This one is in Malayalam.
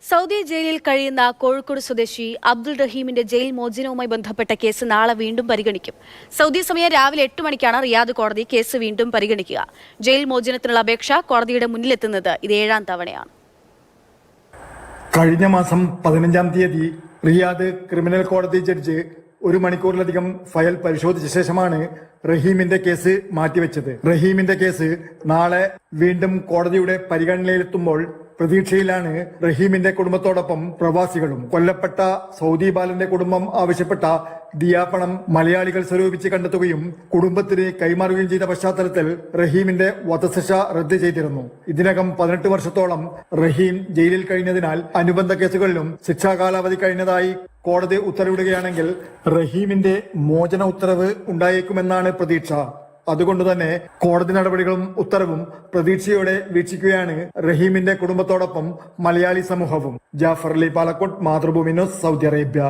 സൗദി ജയിലിൽ കഴിയുന്ന കോഴിക്കോട് സ്വദേശി അബ്ദുൾ റഹീമിന്റെ ജയിൽ മോചനവുമായി ബന്ധപ്പെട്ട കേസ് നാളെ വീണ്ടും പരിഗണിക്കും. സൗദി സമയം രാവിലെ 8 മണിക്കാണ് റിയാദ് കോടതി കേസ് വീണ്ടും പരിഗണിക്കുക. ജയിൽ മോചനത്തിനുള്ള അപേക്ഷ കോടതിയുടെ മുന്നിലെത്തുന്നത് ഇത് 7ാം തവണയാണ്. കഴിഞ്ഞ മാസം 15-ാം തീയതി റിയാദ് ക്രിമിനൽ കോടതി ജഡ്ജ് 1 മണിക്കൂറിലധികം ഫയൽ പരിശോധിച്ച ശേഷമാണ് റഹീമിന്റെ കേസ് മാറ്റിവെച്ചത്. റഹീമിന്റെ കേസ് നാളെ വീണ്ടും കോടതിയുടെ പരിഗണനയിലെത്തുമ്പോൾ പ്രതീക്ഷയിലാണ് റഹീമിന്റെ കുടുംബത്തോടൊപ്പം പ്രവാസികളും. കൊല്ലപ്പെട്ട സൗദി ബാലന്റെ കുടുംബം ആവശ്യപ്പെട്ട ദിയാപണം മലയാളികൾ സ്വരൂപിച്ച് കണ്ടെത്തുകയും കുടുംബത്തിന് കൈമാറുകയും ചെയ്ത പശ്ചാത്തലത്തിൽ റഹീമിന്റെ വധശിക്ഷ റദ്ദ് ചെയ്തിരുന്നു. ഇതിനകം 18 വർഷത്തോളം റഹീം ജയിലിൽ കഴിഞ്ഞതിനാൽ അനുബന്ധ കേസുകളിലും ശിക്ഷാ കാലാവധി കഴിഞ്ഞതായി കോടതി ഉത്തരവിടുകയാണെങ്കിൽ റഹീമിന്റെ മോചന ഉത്തരവ് ഉണ്ടായേക്കുമെന്നാണ് പ്രതീക്ഷ. അതുകൊണ്ടുതന്നെ കോടതി നടപടികളും ഉത്തരവും പ്രതീക്ഷയോടെ വീക്ഷിക്കുകയാണ് റഹീമിന്റെ കുടുംബത്തോടൊപ്പം മലയാളി സമൂഹവും. Jafar Ali Palakkode, Mathrubhumi news, Saudi Arabia.